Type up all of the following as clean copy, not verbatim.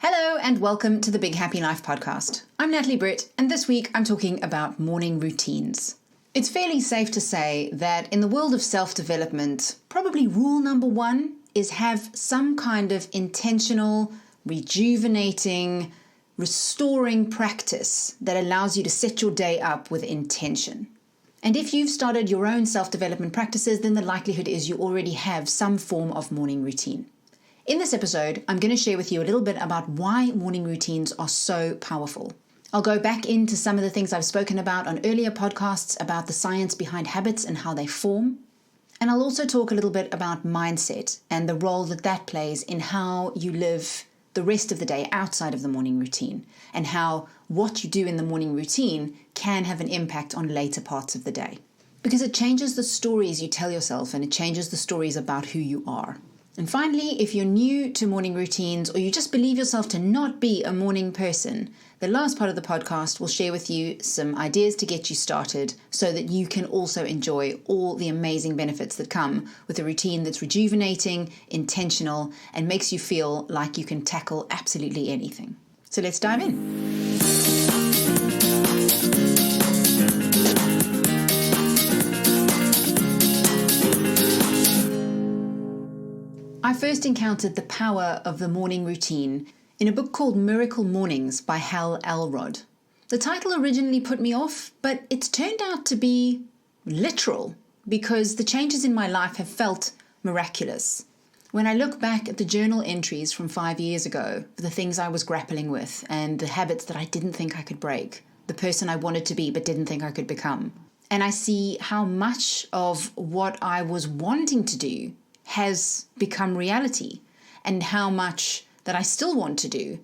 Hello and welcome to the Big Happy Life podcast. I'm Natalie Britt, and this week I'm talking about morning routines. It's fairly safe to say that in the world of self-development, probably rule number one is have some kind of intentional, rejuvenating, restoring practice that allows you to set your day up with intention. And if you've started your own self-development practices, then the likelihood is you already have some form of morning routine. In this episode, I'm going to share with you a little bit about why morning routines are so powerful. I'll go back into some of the things I've spoken about on earlier podcasts about the science behind habits and how they form. And I'll also talk a little bit about mindset and the role that that plays in how you live the rest of the day outside of the morning routine, and how what you do in the morning routine can have an impact on later parts of the day. Because it changes the stories you tell yourself, and it changes the stories about who you are. And finally, if you're new to morning routines or you just believe yourself to not be a morning person, the last part of the podcast will share with you some ideas to get you started so that you can also enjoy all the amazing benefits that come with a routine that's rejuvenating, intentional, and makes you feel like you can tackle absolutely anything. So let's dive in. I first encountered the power of the morning routine in a book called Miracle Mornings by Hal Elrod. The title originally put me off, but it's turned out to be literal because the changes in my life have felt miraculous. When I look back at the journal entries from 5 years ago, the things I was grappling with and the habits that I didn't think I could break, the person I wanted to be but didn't think I could become, and I see how much of what I was wanting to do has become reality, and how much that I still want to do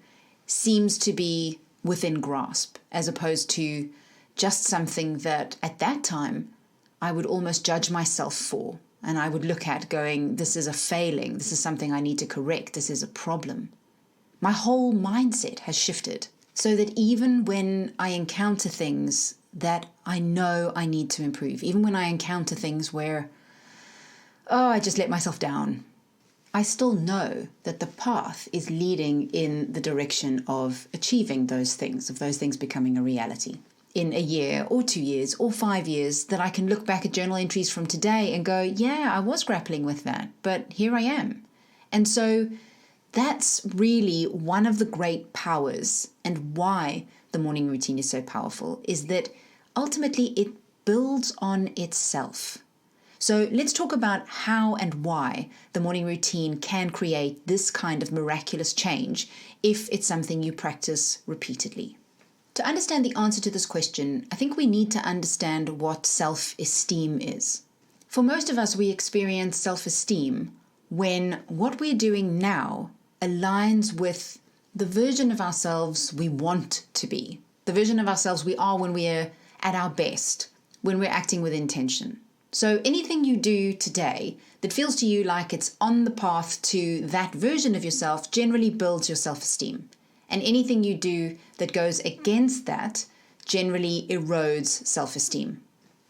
seems to be within grasp, as opposed to just something that at that time I would almost judge myself for, and I would look at going, this is a failing, this is something I need to correct, this is a problem. My whole mindset has shifted so that even when I encounter things that I know I need to improve, even when I encounter things where I just let myself down, I still know that the path is leading in the direction of achieving those things, of those things becoming a reality. In a year or 2 years or 5 years, that I can look back at journal entries from today and go, yeah, I was grappling with that, but here I am. And so that's really one of the great powers, and why the morning routine is so powerful, is that ultimately it builds on itself. So let's talk about how and why the morning routine can create this kind of miraculous change if it's something you practice repeatedly. To understand the answer to this question, I think we need to understand what self-esteem is. For most of us, we experience self-esteem when what we're doing now aligns with the version of ourselves we want to be, the version of ourselves we are when we're at our best, when we're acting with intention. So anything you do today that feels to you like it's on the path to that version of yourself generally builds your self-esteem. And anything you do that goes against that generally erodes self-esteem.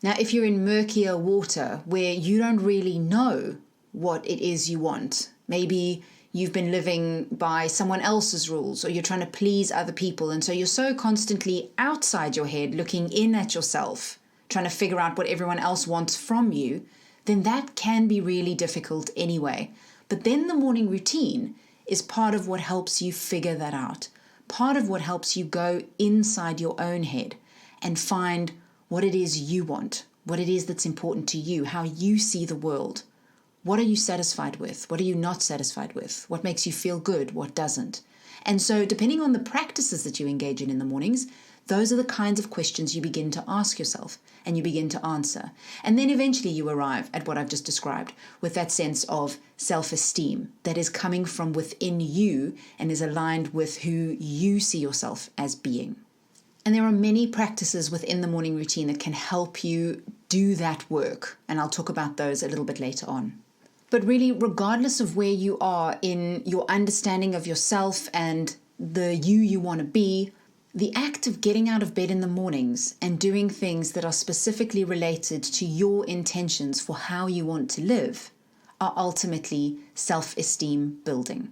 Now, if you're in murkier water where you don't really know what it is you want, maybe you've been living by someone else's rules, or you're trying to please other people, and so you're so constantly outside your head looking in at yourself, trying to figure out what everyone else wants from you, then that can be really difficult anyway. But then the morning routine is part of what helps you figure that out, part of what helps you go inside your own head and find what it is you want, what it is that's important to you, how you see the world. What are you satisfied with? What are you not satisfied with? What makes you feel good? What doesn't? And so depending on the practices that you engage in the mornings, those are the kinds of questions you begin to ask yourself and you begin to answer. And then eventually you arrive at what I've just described, with that sense of self-esteem that is coming from within you and is aligned with who you see yourself as being. And there are many practices within the morning routine that can help you do that work. And I'll talk about those a little bit later on. But really, regardless of where you are in your understanding of yourself and the you want to be, the act of getting out of bed in the mornings and doing things that are specifically related to your intentions for how you want to live are ultimately self-esteem building.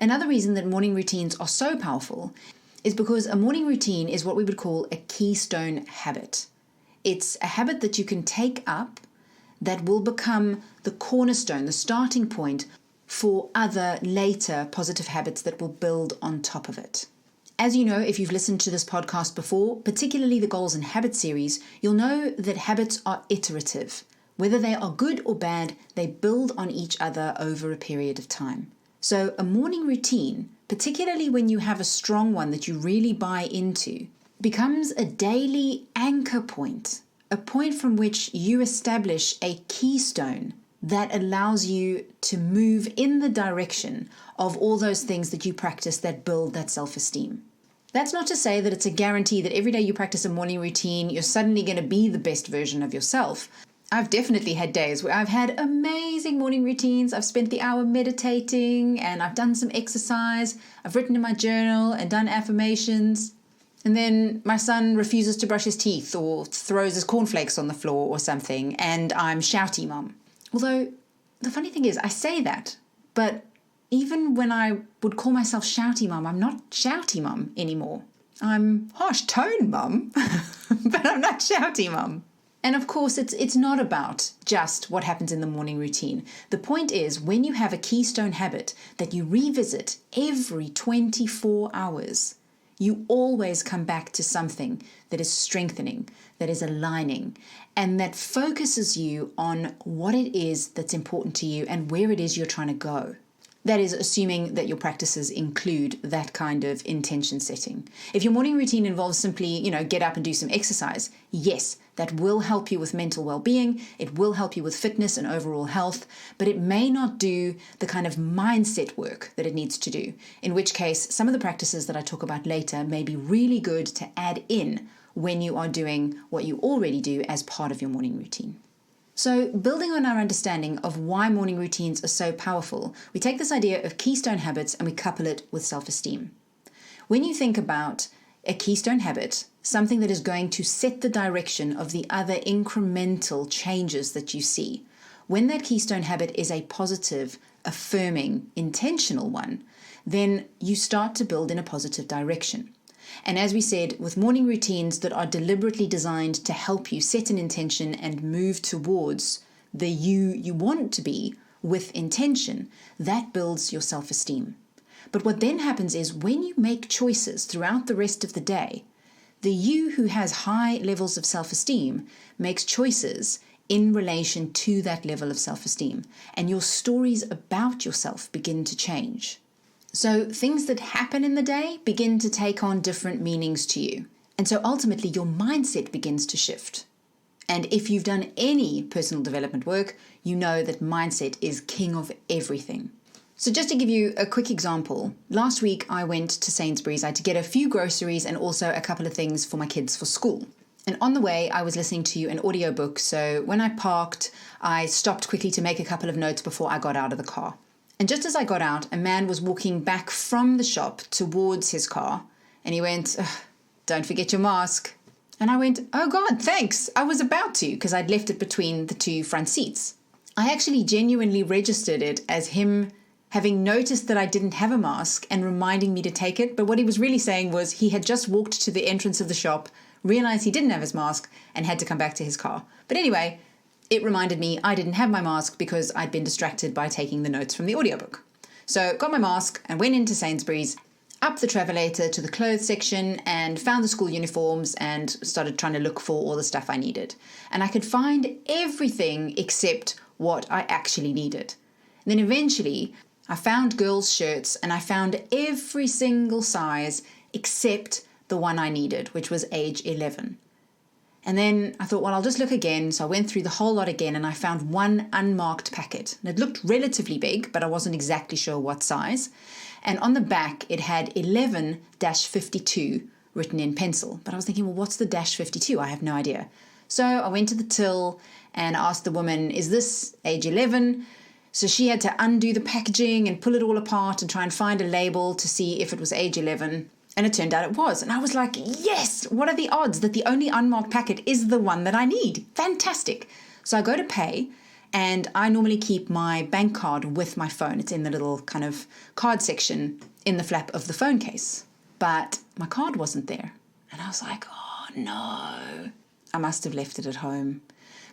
Another reason that morning routines are so powerful is because a morning routine is what we would call a keystone habit. It's a habit that you can take up that will become the cornerstone, the starting point for other later positive habits that will build on top of it. As you know, if you've listened to this podcast before, particularly the Goals and Habits series, you'll know that habits are iterative. Whether they are good or bad, they build on each other over a period of time. So a morning routine, particularly when you have a strong one that you really buy into, becomes a daily anchor point, a point from which you establish a keystone that allows you to move in the direction of all those things that you practice that build that self-esteem. That's not to say that it's a guarantee that every day you practice a morning routine, you're suddenly going to be the best version of yourself. I've definitely had days where I've had amazing morning routines. I've spent the hour meditating and I've done some exercise. I've written in my journal and done affirmations. And then my son refuses to brush his teeth or throws his cornflakes on the floor or something, and I'm shouty mum. Although the funny thing is, I say that, but even when I would call myself shouty mum, I'm not shouty mum anymore. I'm harsh tone mum, but I'm not shouty mum. And of course, it's not about just what happens in the morning routine. The point is, when you have a keystone habit that you revisit every 24 hours, you always come back to something that is strengthening, that is aligning, and that focuses you on what it is that's important to you and where it is you're trying to go. That is assuming that your practices include that kind of intention setting. If your morning routine involves simply, get up and do some exercise, yes, that will help you with mental well-being, it will help you with fitness and overall health, but it may not do the kind of mindset work that it needs to do, in which case some of the practices that I talk about later may be really good to add in when you are doing what you already do as part of your morning routine. So, building on our understanding of why morning routines are so powerful, we take this idea of keystone habits and we couple it with self-esteem. When you think about a keystone habit, something that is going to set the direction of the other incremental changes that you see, when that keystone habit is a positive, affirming, intentional one, then you start to build in a positive direction. And as we said, with morning routines that are deliberately designed to help you set an intention and move towards the you want to be with intention, that builds your self-esteem. But what then happens is when you make choices throughout the rest of the day, the you who has high levels of self-esteem makes choices in relation to that level of self-esteem, and your stories about yourself begin to change. So things that happen in the day begin to take on different meanings to you. And so ultimately your mindset begins to shift. And if you've done any personal development work, you know that mindset is king of everything. So just to give you a quick example, last week I went to Sainsbury's. I had to get a few groceries and also a couple of things for my kids for school. And on the way, I was listening to an audiobook. So when I parked, I stopped quickly to make a couple of notes before I got out of the car. And just as I got out, a man was walking back from the shop towards his car. And he went, "Don't forget your mask." And I went, "Oh God, thanks. I was about to," because I'd left it between the two front seats. I actually genuinely registered it as him having noticed that I didn't have a mask and reminding me to take it. But what he was really saying was he had just walked to the entrance of the shop, realized he didn't have his mask, and had to come back to his car. But anyway, it reminded me I didn't have my mask because I'd been distracted by taking the notes from the audiobook. So got my mask and went into Sainsbury's, up the travelator to the clothes section and found the school uniforms and started trying to look for all the stuff I needed. And I could find everything except what I actually needed. And then eventually I found girls' shirts and I found every single size except the one I needed, which was age 11. And then I thought, well, I'll just look again. So I went through the whole lot again and I found one unmarked packet. And it looked relatively big, but I wasn't exactly sure what size. And on the back, it had 11-52 written in pencil. But I was thinking, well, what's the -52? I have no idea. So I went to the till and asked the woman, is this age 11? So she had to undo the packaging and pull it all apart and try and find a label to see if it was age 11. And it turned out it was. And I was like, yes, what are the odds that the only unmarked packet is the one that I need? Fantastic. So I go to pay And I normally keep my bank card with my phone. It's in the little kind of card section in the flap of the phone case. But my card wasn't there. And I was like, oh no, I must have left it at home.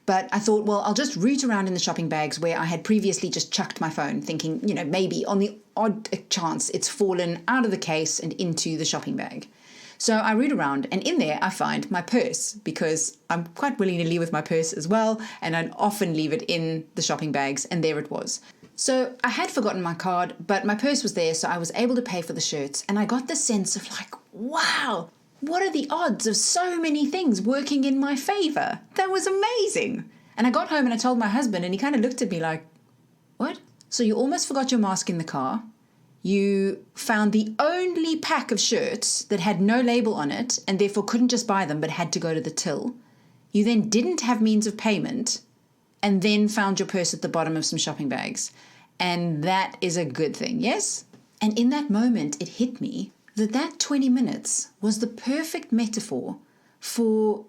But I thought, well, I'll just root around in the shopping bags where I had previously just chucked my phone, thinking, maybe on the odd chance it's fallen out of the case and into the shopping bag. So I root around, and in there I find my purse, because I'm quite willing to leave with my purse as well, and I often leave it in the shopping bags, and there it was. So I had forgotten my card, but my purse was there, so I was able to pay for the shirts, and I got the sense of like, wow, what are the odds of so many things working in my favor? That was amazing. And I got home and I told my husband, and he kind of looked at me like, what? So you almost forgot your mask in the car. You found the only pack of shirts that had no label on it and therefore couldn't just buy them but had to go to the till. You then didn't have means of payment and then found your purse at the bottom of some shopping bags. And that is a good thing, yes? And in that moment, it hit me that 20 minutes was the perfect metaphor for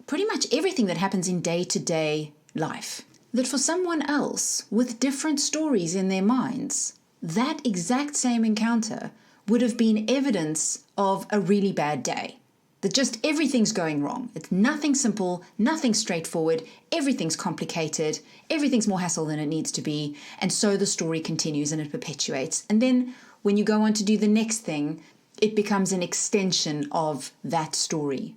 pretty much everything that happens in day-to-day life. That for someone else with different stories in their minds, that exact same encounter would have been evidence of a really bad day. That just everything's going wrong. It's nothing simple, nothing straightforward, everything's complicated, everything's more hassle than it needs to be, and so the story continues and it perpetuates. And then when you go on to do the next thing, it becomes an extension of that story.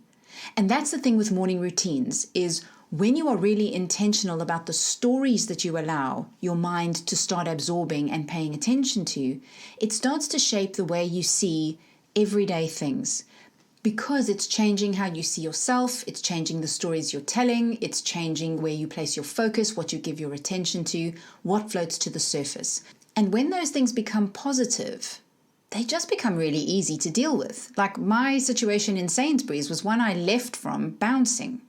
And that's the thing with morning routines, is when you are really intentional about the stories that you allow your mind to start absorbing and paying attention to, it starts to shape the way you see everyday things. Because it's changing how you see yourself, it's changing the stories you're telling, it's changing where you place your focus, what you give your attention to, what floats to the surface. And when those things become positive, they just become really easy to deal with. Like my situation in Sainsbury's was one I left from bouncing,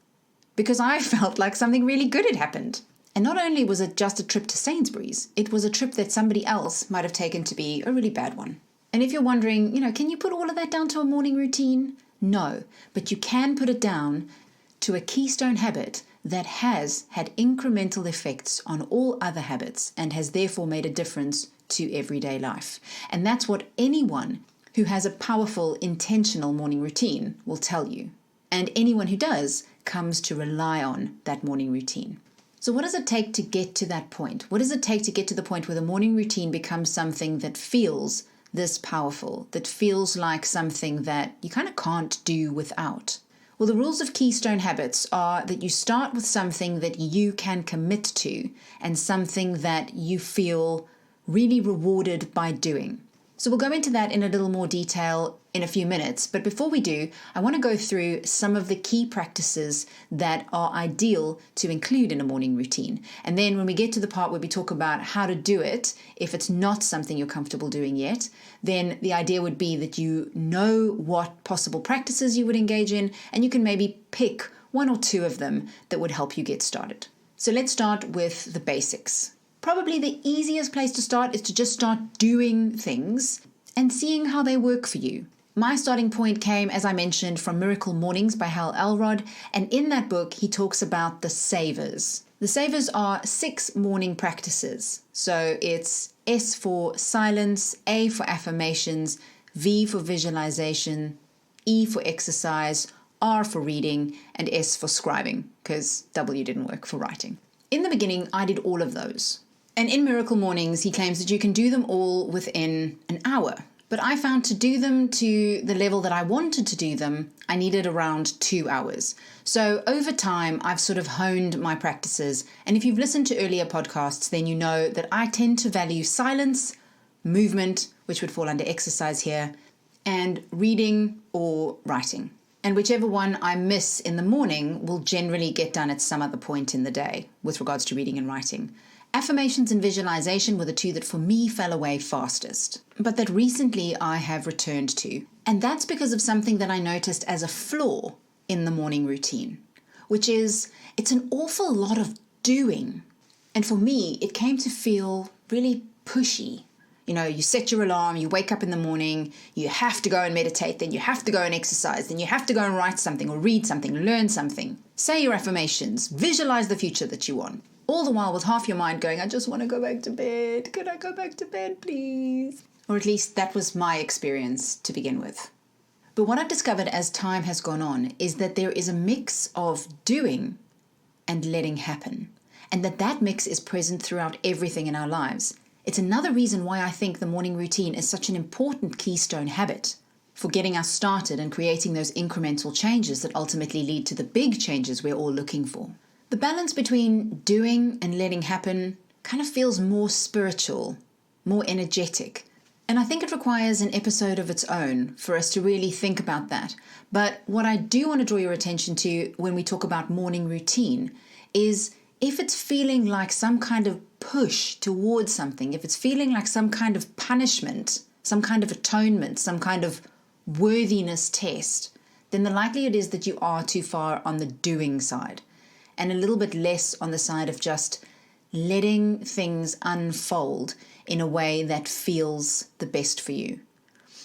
because I felt like something really good had happened. And not only was it just a trip to Sainsbury's, it was a trip that somebody else might have taken to be a really bad one. And if you're wondering, can you put all of that down to a morning routine? No, but you can put it down to a keystone habit that has had incremental effects on all other habits and has therefore made a difference to everyday life. And that's what anyone who has a powerful, intentional morning routine will tell you. And anyone who does comes to rely on that morning routine. So what does it take to get to that point? What does it take to get to the point where the morning routine becomes something that feels this powerful, that feels like something that you kind of can't do without? Well, the rules of keystone habits are that you start with something that you can commit to and something that you feel really rewarded by doing. So we'll go into that in a little more detail in a few minutes. But before we do, I want to go through some of the key practices that are ideal to include in a morning routine. And then when we get to the part where we talk about how to do it, if it's not something you're comfortable doing yet, then the idea would be that you know what possible practices you would engage in, and you can maybe pick one or two of them that would help you get started. So let's start with the basics. Probably the easiest place to start is to just start doing things and seeing how they work for you. My starting point came, as I mentioned, from Miracle Mornings by Hal Elrod, and in that book he talks about the savers. The savers are 6 morning practices. So it's S for silence, A for affirmations, V for visualization, E for exercise, R for reading, and S for scribing, because W didn't work for writing. In the beginning, I did all of those. And in Miracle Mornings, he claims that you can do them all within an hour. But I found to do them to the level that I wanted to do them, I needed around 2 hours. So over time, I've sort of honed my practices. And if you've listened to earlier podcasts, then you know that I tend to value silence, movement, which would fall under exercise here, and reading or writing. And whichever one I miss in the morning will generally get done at some other point in the day with regards to reading and writing. Affirmations and visualization were the 2 that for me fell away fastest, but that recently I have returned to. And that's because of something that I noticed as a flaw in the morning routine, which is it's an awful lot of doing. And for me, it came to feel really pushy. You set your alarm, you wake up in the morning, you have to go and meditate, then you have to go and exercise, then you have to go and write something or read something, learn something, say your affirmations, visualize the future that you want. All the while with half your mind going, I just want to go back to bed. Could I go back to bed, please? Or at least that was my experience to begin with. But what I've discovered as time has gone on is that there is a mix of doing and letting happen, and that mix is present throughout everything in our lives. It's another reason why I think the morning routine is such an important keystone habit for getting us started and creating those incremental changes that ultimately lead to the big changes we're all looking for. The balance between doing and letting happen kind of feels more spiritual, more energetic. And I think it requires an episode of its own for us to really think about that. But what I do want to draw your attention to when we talk about morning routine is if it's feeling like some kind of push towards something, if it's feeling like some kind of punishment, some kind of atonement, some kind of worthiness test, then the likelihood is that you are too far on the doing side and a little bit less on the side of just letting things unfold in a way that feels the best for you.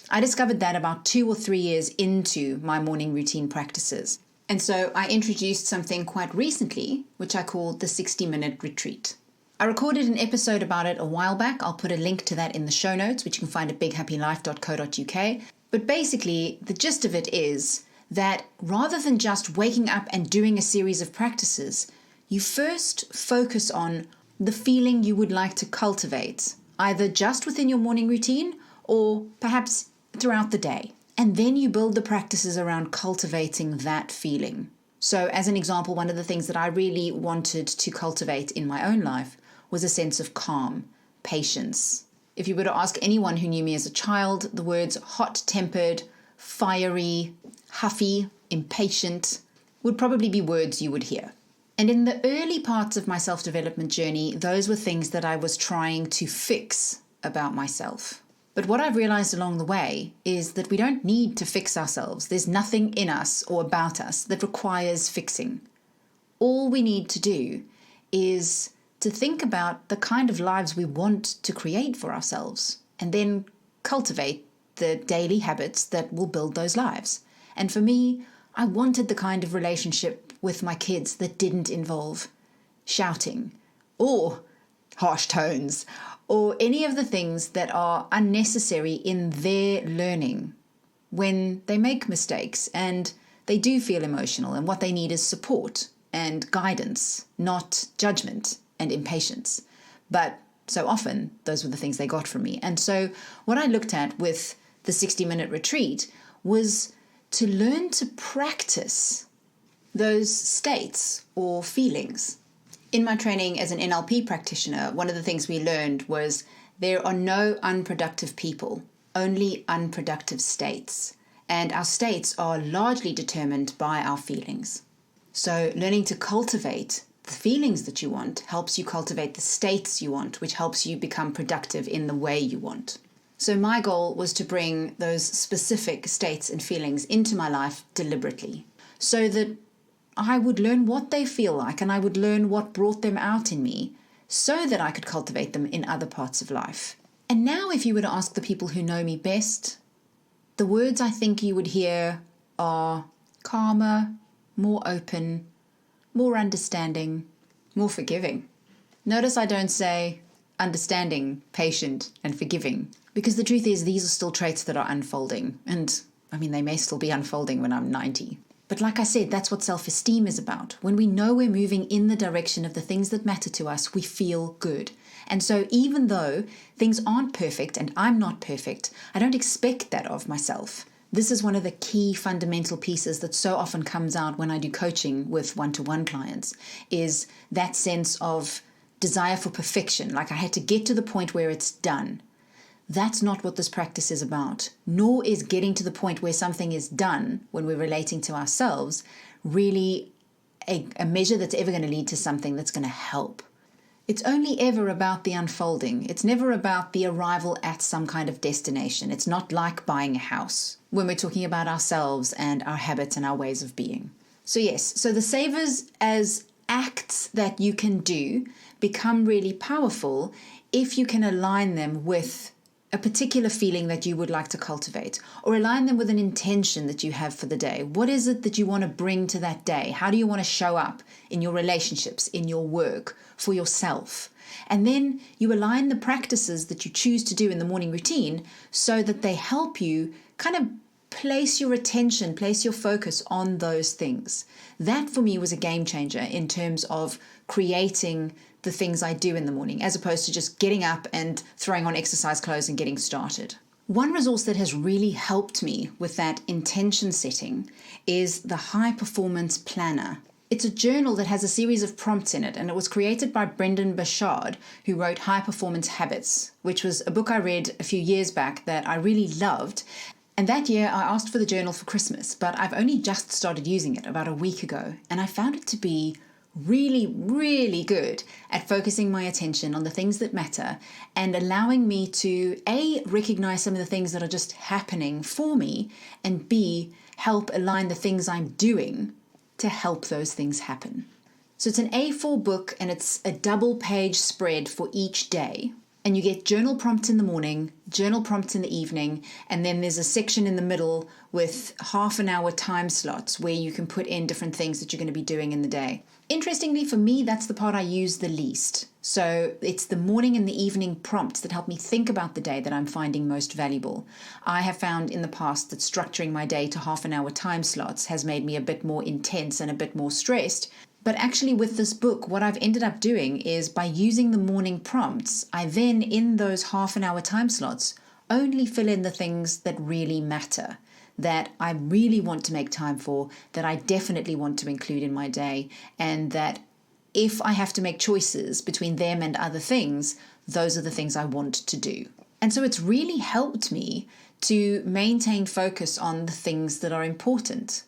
I discovered that about 2 or 3 years into my morning routine practices. And so I introduced something quite recently, which I called the 60-minute retreat. I recorded an episode about it a while back. I'll put a link to that in the show notes, which you can find at bighappylife.co.uk. But basically, the gist of it is that rather than just waking up and doing a series of practices, you first focus on the feeling you would like to cultivate, either just within your morning routine or perhaps throughout the day. And then you build the practices around cultivating that feeling. So as an example, one of the things that I really wanted to cultivate in my own life was a sense of calm, patience. If you were to ask anyone who knew me as a child, the words hot-tempered, fiery, huffy, impatient would probably be words you would hear. And in the early parts of my self-development journey, those were things that I was trying to fix about myself. But what I've realized along the way is that we don't need to fix ourselves. There's nothing in us or about us that requires fixing. All we need to do is to think about the kind of lives we want to create for ourselves and then cultivate the daily habits that will build those lives. And for me, I wanted the kind of relationship with my kids that didn't involve shouting or harsh tones or any of the things that are unnecessary in their learning when they make mistakes and they do feel emotional, and what they need is support and guidance, not judgment and impatience. But so often those were the things they got from me. And so what I looked at with the 60-minute retreat was to learn to practice those states or feelings. In my training as an NLP practitioner, one of the things we learned was there are no unproductive people, only unproductive states. And our states are largely determined by our feelings. So learning to cultivate the feelings that you want helps you cultivate the states you want, which helps you become productive in the way you want. So my goal was to bring those specific states and feelings into my life deliberately so that I would learn what they feel like and I would learn what brought them out in me so that I could cultivate them in other parts of life. And now if you were to ask the people who know me best, the words I think you would hear are calmer, more open, more understanding, more forgiving. Notice I don't say understanding, patient, and forgiving, because the truth is these are still traits that are unfolding. And I mean, they may still be unfolding when I'm 90. But like I said, that's what self-esteem is about. When we know we're moving in the direction of the things that matter to us, we feel good. And so even though things aren't perfect and I'm not perfect, I don't expect that of myself. This is one of the key fundamental pieces that so often comes out when I do coaching with one-to-one clients, is that sense of desire for perfection. Like I had to get to the point where it's done. That's not what this practice is about, nor is getting to the point where something is done when we're relating to ourselves really a measure that's ever going to lead to something that's going to help. It's only ever about the unfolding. It's never about the arrival at some kind of destination. It's not like buying a house when we're talking about ourselves and our habits and our ways of being. So yes, so the savers as acts that you can do become really powerful if you can align them with a particular feeling that you would like to cultivate, or align them with an intention that you have for the day. What is it that you want to bring to that day? How do you want to show up in your relationships, in your work, for yourself? And then you align the practices that you choose to do in the morning routine so that they help you kind of place your attention, place your focus on those things. That for me was a game changer in terms of creating the things I do in the morning, as opposed to just getting up and throwing on exercise clothes and getting started. One resource that has really helped me with that intention setting is the High Performance Planner. It's a journal that has a series of prompts in it, and it was created by Brendon Burchard, who wrote High Performance Habits, which was a book I read a few years back that I really loved. And that year I asked for the journal for Christmas, but I've only just started using it about a week ago, and I found it to be really, really good at focusing my attention on the things that matter and allowing me to A, recognize some of the things that are just happening for me, and B, help align the things I'm doing to help those things happen. So it's an A4 book, and it's a double-page spread for each day. And you get journal prompts in the morning, journal prompts in the evening, and then there's a section in the middle with half-an-hour time slots where you can put in different things that you're going to be doing in the day. Interestingly, for me, that's the part I use the least. So it's the morning and the evening prompts that help me think about the day that I'm finding most valuable. I have found in the past that structuring my day to half-an-hour time slots has made me a bit more intense and a bit more stressed. But actually with this book, what I've ended up doing is by using the morning prompts, I then, in those half-an-hour time slots, only fill in the things that really matter, that I really want to make time for, that I definitely want to include in my day, and that if I have to make choices between them and other things, those are the things I want to do. And so it's really helped me to maintain focus on the things that are important.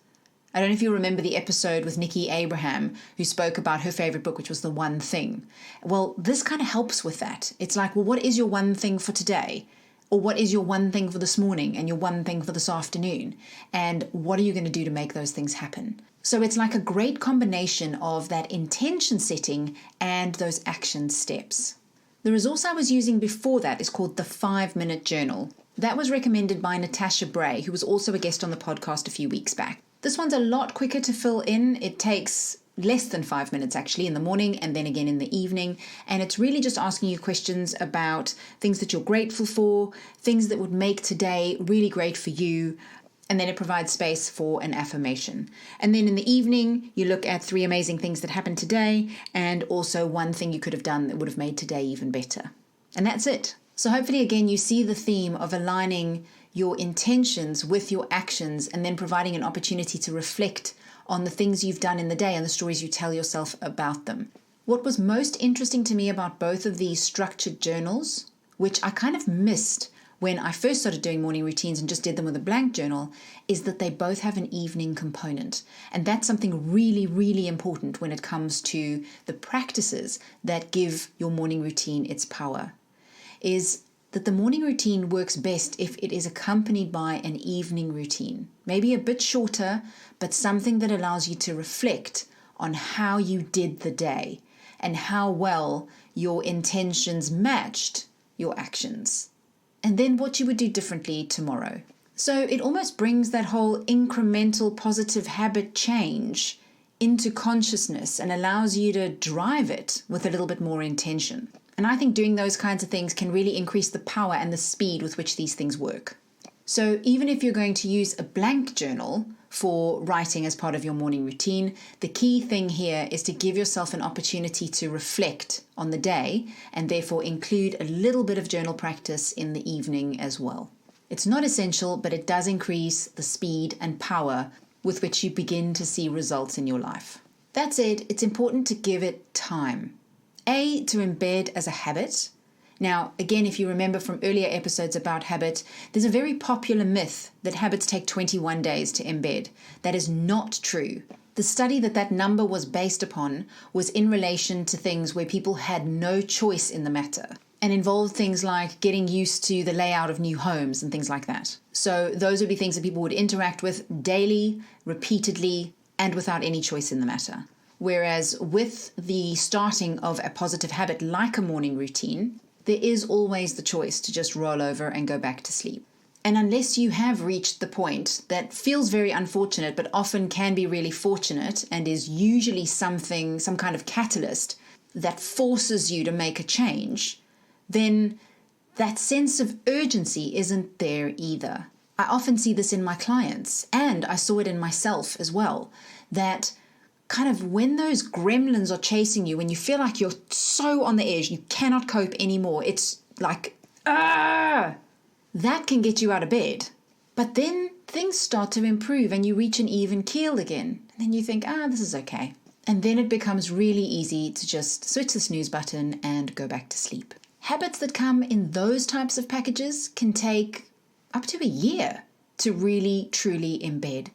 I don't know if you remember the episode with Nikki Abraham, who spoke about her favorite book, which was The One Thing. Well, this kind of helps with that. It's like, well, what is your one thing for today? Or what is your one thing for this morning and your one thing for this afternoon? And what are you going to do to make those things happen? So it's like a great combination of that intention setting and those action steps. The resource I was using before that is called the 5-Minute Journal. That was recommended by Natasha Bray, who was also a guest on the podcast a few weeks back. This one's a lot quicker to fill in. It takes less than 5 minutes actually in the morning and then again in the evening. And it's really just asking you questions about things that you're grateful for, things that would make today really great for you. And then it provides space for an affirmation. And then in the evening, you look at 3 amazing things that happened today and also one thing you could have done that would have made today even better. And that's it. So hopefully, again, you see the theme of aligning your intentions with your actions and then providing an opportunity to reflect on the things you've done in the day and the stories you tell yourself about them. What was most interesting to me about both of these structured journals, which I kind of missed when I first started doing morning routines and just did them with a blank journal, is that they both have an evening component. And that's something really, really important when it comes to the practices that give your morning routine its power, is that the morning routine works best if it is accompanied by an evening routine. Maybe a bit shorter, but something that allows you to reflect on how you did the day and how well your intentions matched your actions, and then what you would do differently tomorrow. So it almost brings that whole incremental positive habit change into consciousness and allows you to drive it with a little bit more intention. And I think doing those kinds of things can really increase the power and the speed with which these things work. So even if you're going to use a blank journal for writing as part of your morning routine, the key thing here is to give yourself an opportunity to reflect on the day and therefore include a little bit of journal practice in the evening as well. It's not essential, but it does increase the speed and power with which you begin to see results in your life. That said, it's important to give it time. A, to embed as a habit. Now, again, if you remember from earlier episodes about habit, there's a very popular myth that habits take 21 days to embed. That is not true. The study that number was based upon was in relation to things where people had no choice in the matter and involved things like getting used to the layout of new homes and things like that. So those would be things that people would interact with daily, repeatedly, and without any choice in the matter. Whereas with the starting of a positive habit like a morning routine, there is always the choice to just roll over and go back to sleep. And unless you have reached the point that feels very unfortunate, but often can be really fortunate and is usually some kind of catalyst that forces you to make a change, then that sense of urgency isn't there either. I often see this in my clients, and I saw it in myself as well, that kind of when those gremlins are chasing you, when you feel like you're so on the edge, you cannot cope anymore, it's like, that can get you out of bed. But then things start to improve and you reach an even keel again. And then you think, this is okay. And then it becomes really easy to just switch the snooze button and go back to sleep. Habits that come in those types of packages can take up to a year to really, truly embed.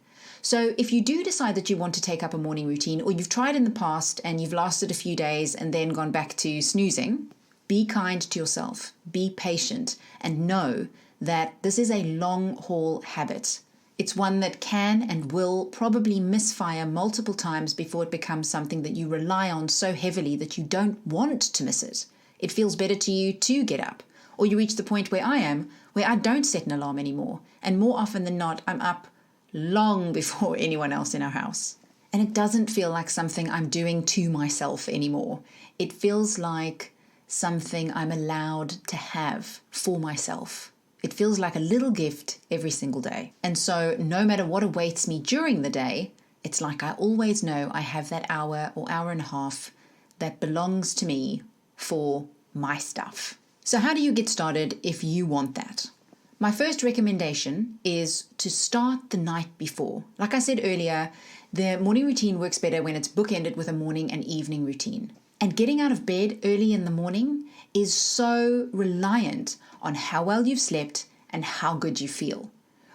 So if you do decide that you want to take up a morning routine, or you've tried in the past and you've lasted a few days and then gone back to snoozing, be kind to yourself, be patient, and know that this is a long-haul habit. It's one that can and will probably misfire multiple times before it becomes something that you rely on so heavily that you don't want to miss it. It feels better to you to get up. Or you reach the point where I am, where I don't set an alarm anymore. And more often than not, I'm up long before anyone else in our house. And it doesn't feel like something I'm doing to myself anymore. It feels like something I'm allowed to have for myself. It feels like a little gift every single day. And so no matter what awaits me during the day, it's like I always know I have that hour or hour and a half that belongs to me for my stuff. So how do you get started if you want that? My first recommendation is to start the night before. Like I said earlier, the morning routine works better when it's bookended with a morning and evening routine. And getting out of bed early in the morning is so reliant on how well you've slept and how good you feel,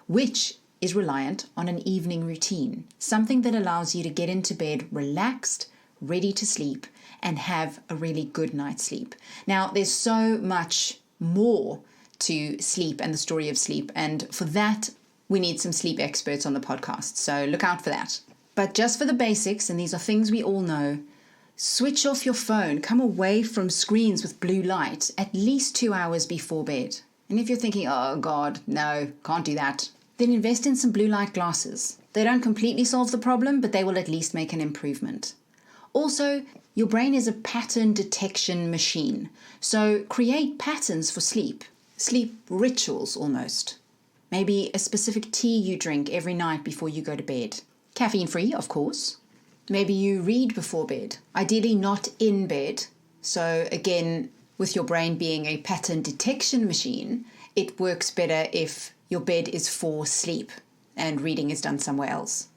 which is reliant on an evening routine, something that allows you to get into bed relaxed, ready to sleep, and have a really good night's sleep. Now, there's so much more to sleep and the story of sleep, and for that, we need some sleep experts on the podcast, so look out for that. But just for the basics, and these are things we all know, switch off your phone, come away from screens with blue light at least 2 hours before bed. And if you're thinking, oh God, no, can't do that, then invest in some blue light glasses. They don't completely solve the problem, but they will at least make an improvement. Also, your brain is a pattern detection machine, so create patterns for sleep rituals almost. Maybe a specific tea you drink every night before you go to bed. Caffeine-free, of course. Maybe you read before bed, ideally not in bed. So again, with your brain being a pattern detection machine, it works better if your bed is for sleep and reading is done somewhere else.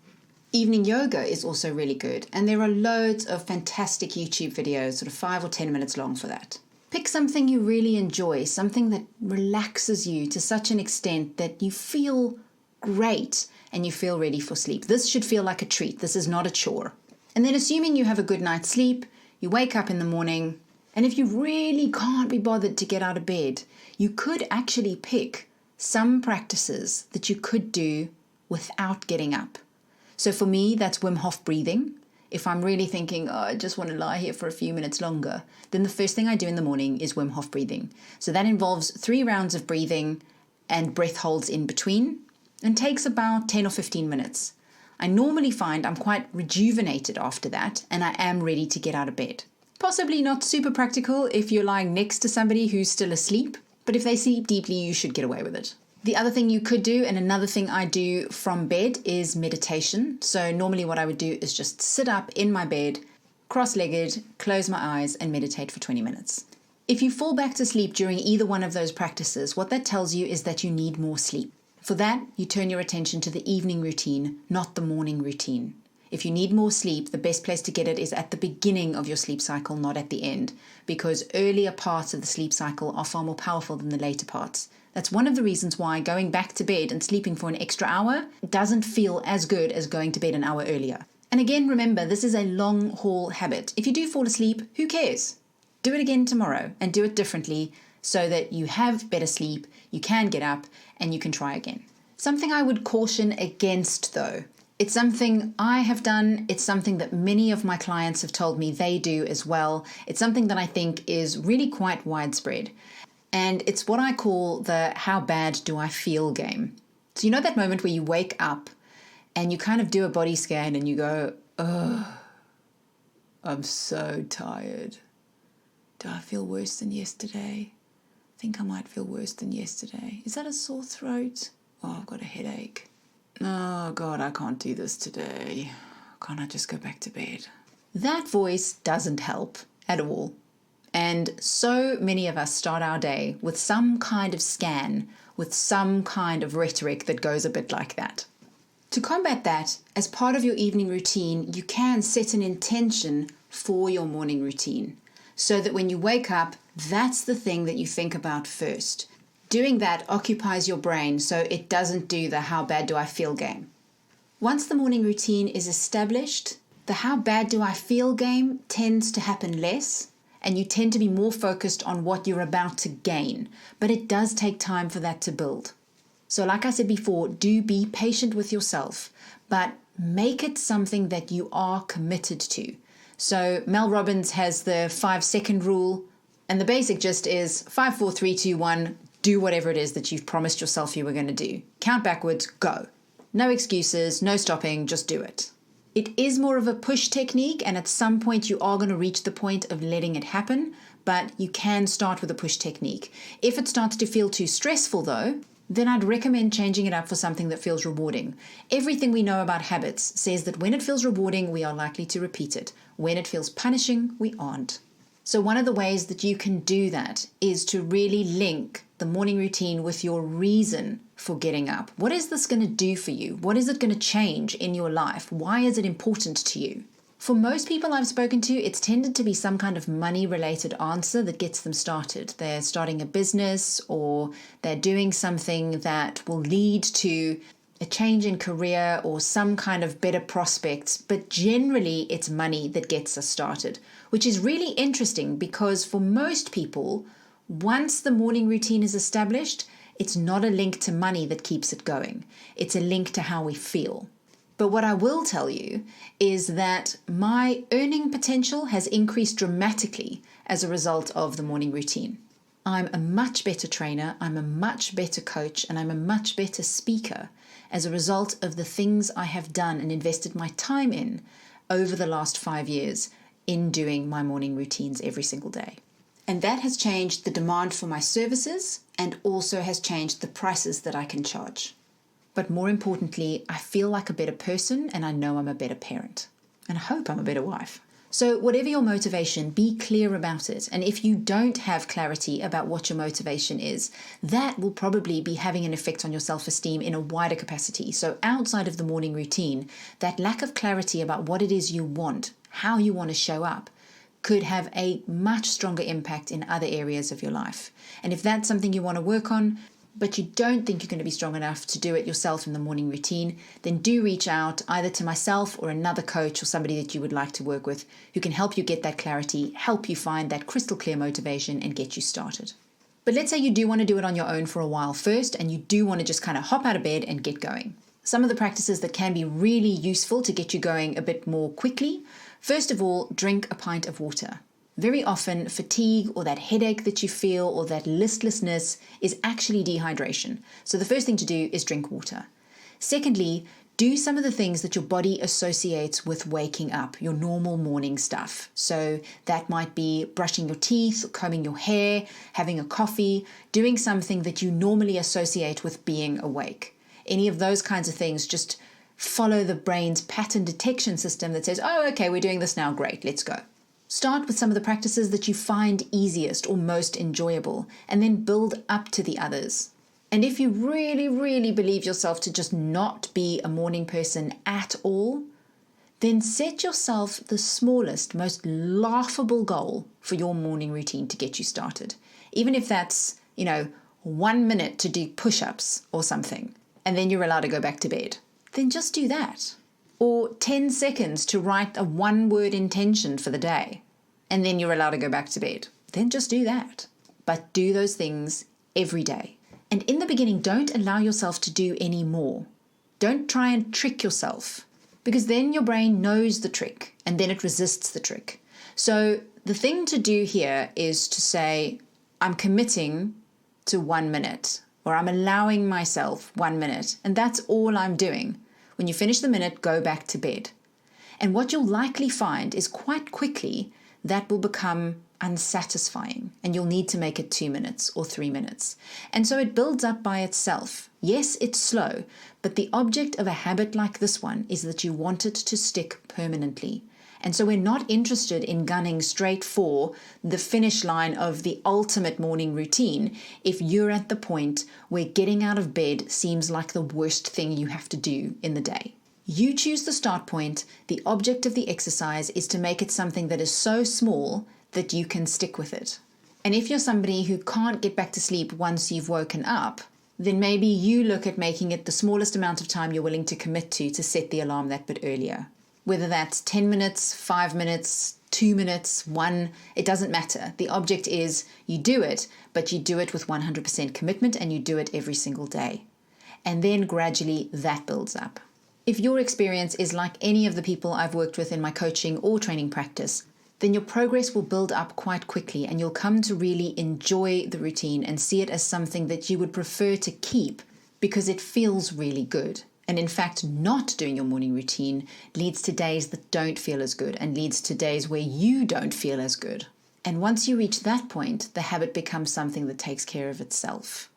Evening yoga is also really good, and there are loads of fantastic YouTube videos, sort of 5 or 10 minutes long for that. Pick something you really enjoy, something that relaxes you to such an extent that you feel great and you feel ready for sleep. This should feel like a treat. This is not a chore. And then assuming you have a good night's sleep, you wake up in the morning, and if you really can't be bothered to get out of bed, you could actually pick some practices that you could do without getting up. So for me, that's Wim Hof breathing. If I'm really thinking, I just want to lie here for a few minutes longer, then the first thing I do in the morning is Wim Hof breathing. So that involves 3 rounds of breathing and breath holds in between, and takes about 10 or 15 minutes. I normally find I'm quite rejuvenated after that, and I am ready to get out of bed. Possibly not super practical if you're lying next to somebody who's still asleep, but if they sleep deeply, you should get away with it. The other thing you could do, and another thing I do from bed, is meditation. So normally what I would do is just sit up in my bed, cross-legged, close my eyes, and meditate for 20 minutes. If you fall back to sleep during either one of those practices, what that tells you is that you need more sleep. For that, you turn your attention to the evening routine, not the morning routine. If you need more sleep, the best place to get it is at the beginning of your sleep cycle, not at the end, because earlier parts of the sleep cycle are far more powerful than the later parts. That's one of the reasons why going back to bed and sleeping for an extra hour doesn't feel as good as going to bed an hour earlier. And again, remember, this is a long haul habit. If you do fall asleep, who cares? Do it again tomorrow and do it differently so that you have better sleep, you can get up, and you can try again. Something I would caution against, though, It's something I have done. It's something that many of my clients have told me they do as well. It's something that I think is really quite widespread. And it's what I call the how bad do I feel game. So you know that moment where you wake up and you kind of do a body scan and you go, oh, I'm so tired. Do I feel worse than yesterday? I think I might feel worse than yesterday. Is that a sore throat? Oh, I've got a headache. Oh, God, I can't do this today. Can't I just go back to bed? That voice doesn't help at all. And so many of us start our day with some kind of scan, with some kind of rhetoric that goes a bit like that. To combat that, as part of your evening routine, you can set an intention for your morning routine so that when you wake up, that's the thing that you think about first. Doing that occupies your brain so it doesn't do the how bad do I feel game. Once the morning routine is established, the how bad do I feel game tends to happen less, and you tend to be more focused on what you're about to gain. But it does take time for that to build. So like I said before, do be patient with yourself, but make it something that you are committed to. So Mel Robbins has the 5-second rule, and the basic gist is 5, 4, 3, 2, 1, do whatever it is that you've promised yourself you were going to do. Count backwards, go. No excuses, no stopping, just do it. It is more of a push technique, and at some point you are going to reach the point of letting it happen, but you can start with a push technique. If it starts to feel too stressful though, then I'd recommend changing it up for something that feels rewarding. Everything we know about habits says that when it feels rewarding, we are likely to repeat it. When it feels punishing, we aren't. So one of the ways that you can do that is to really link the morning routine with your reason for getting up. What is this going to do for you? What is it going to change in your life? Why is it important to you? For most people I've spoken to, it's tended to be some kind of money-related answer that gets them started. They're starting a business or they're doing something that will lead to a change in career or some kind of better prospects, but generally it's money that gets us started, which is really interesting because for most people, once the morning routine is established, it's not a link to money that keeps it going. It's a link to how we feel. But what I will tell you is that my earning potential has increased dramatically as a result of the morning routine. I'm a much better trainer, I'm a much better coach, and I'm a much better speaker as a result of the things I have done and invested my time in over the last 5 years in doing my morning routines every single day. And that has changed the demand for my services and also has changed the prices that I can charge. But more importantly, I feel like a better person and I know I'm a better parent. And I hope I'm a better wife. So whatever your motivation, be clear about it. And if you don't have clarity about what your motivation is, that will probably be having an effect on your self-esteem in a wider capacity. So outside of the morning routine, that lack of clarity about what it is you want, how you want to show up, could have a much stronger impact in other areas of your life. And if that's something you want to work on, but you don't think you're going to be strong enough to do it yourself in the morning routine, then do reach out either to myself or another coach or somebody that you would like to work with who can help you get that clarity, help you find that crystal clear motivation and get you started. But let's say you do want to do it on your own for a while first and you do want to just kind of hop out of bed and get going. Some of the practices that can be really useful to get you going a bit more quickly. First of all, drink a pint of water. Very often, fatigue or that headache that you feel or that listlessness is actually dehydration. So the first thing to do is drink water. Secondly, do some of the things that your body associates with waking up, your normal morning stuff. So that might be brushing your teeth, combing your hair, having a coffee, doing something that you normally associate with being awake. Any of those kinds of things, just follow the brain's pattern detection system that says, oh, okay, we're doing this now, great, let's go. Start with some of the practices that you find easiest or most enjoyable, and then build up to the others. And if you really, really believe yourself to just not be a morning person at all, then set yourself the smallest, most laughable goal for your morning routine to get you started. Even if that's, 1 minute to do push-ups or something, and then you're allowed to go back to bed. Then just do that. Or 10 seconds to write a 1-word intention for the day, and then you're allowed to go back to bed. Then just do that. But do those things every day. And in the beginning, don't allow yourself to do any more. Don't try and trick yourself because then your brain knows the trick and then it resists the trick. So the thing to do here is to say, I'm committing to 1 minute, or I'm allowing myself 1 minute, and that's all I'm doing. When you finish the minute, go back to bed. And what you'll likely find is quite quickly that will become unsatisfying and you'll need to make it 2 minutes or 3 minutes. And so it builds up by itself. Yes, it's slow, but the object of a habit like this one is that you want it to stick permanently. And so we're not interested in gunning straight for the finish line of the ultimate morning routine if you're at the point where getting out of bed seems like the worst thing you have to do in the day. You choose the start point. The object of the exercise is to make it something that is so small that you can stick with it. And if you're somebody who can't get back to sleep once you've woken up, then maybe you look at making it the smallest amount of time you're willing to commit to set the alarm that bit earlier. Whether that's 10 minutes, 5 minutes, 2 minutes, 1, it doesn't matter. The object is you do it, but you do it with 100% commitment and you do it every single day. And then gradually that builds up. If your experience is like any of the people I've worked with in my coaching or training practice, then your progress will build up quite quickly and you'll come to really enjoy the routine and see it as something that you would prefer to keep because it feels really good. And in fact, not doing your morning routine leads to days that don't feel as good and leads to days where you don't feel as good. And once you reach that point, the habit becomes something that takes care of itself.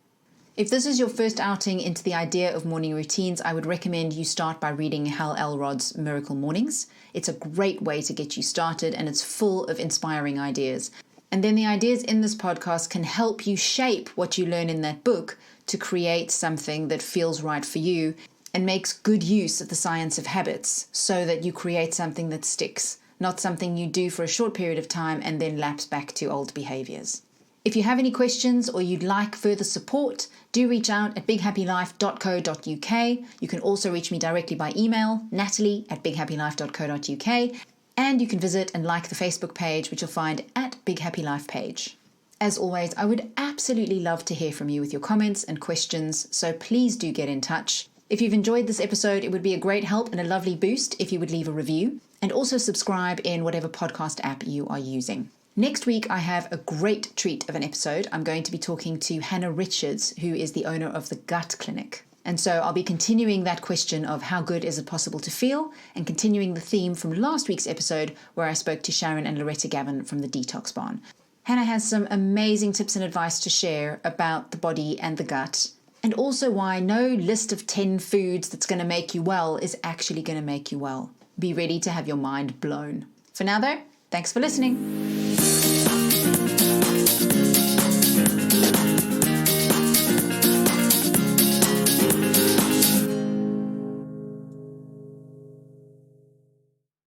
If this is your first outing into the idea of morning routines, I would recommend you start by reading Hal Elrod's Miracle Mornings. It's a great way to get you started and it's full of inspiring ideas. And then the ideas in this podcast can help you shape what you learn in that book to create something that feels right for you and makes good use of the science of habits so that you create something that sticks, not something you do for a short period of time and then lapse back to old behaviors. If you have any questions or you'd like further support, do reach out at bighappylife.co.uk. You can also reach me directly by email, natalie@bighappylife.co.uk, and you can visit and like the Facebook page, which you'll find at Big Happy Life page. As always, I would absolutely love to hear from you with your comments and questions, so please do get in touch. If you've enjoyed this episode, it would be a great help and a lovely boost if you would leave a review and also subscribe in whatever podcast app you are using. Next week, I have a great treat of an episode. I'm going to be talking to Hannah Richards, who is the owner of the Gut Clinic. And so I'll be continuing that question of how good is it possible to feel and continuing the theme from last week's episode where I spoke to Sharon and Loretta Gavin from the Detox Barn. Hannah has some amazing tips and advice to share about the body and the gut, and also why no list of 10 foods that's going to make you well is actually going to make you well. Be ready to have your mind blown. For now though, thanks for listening.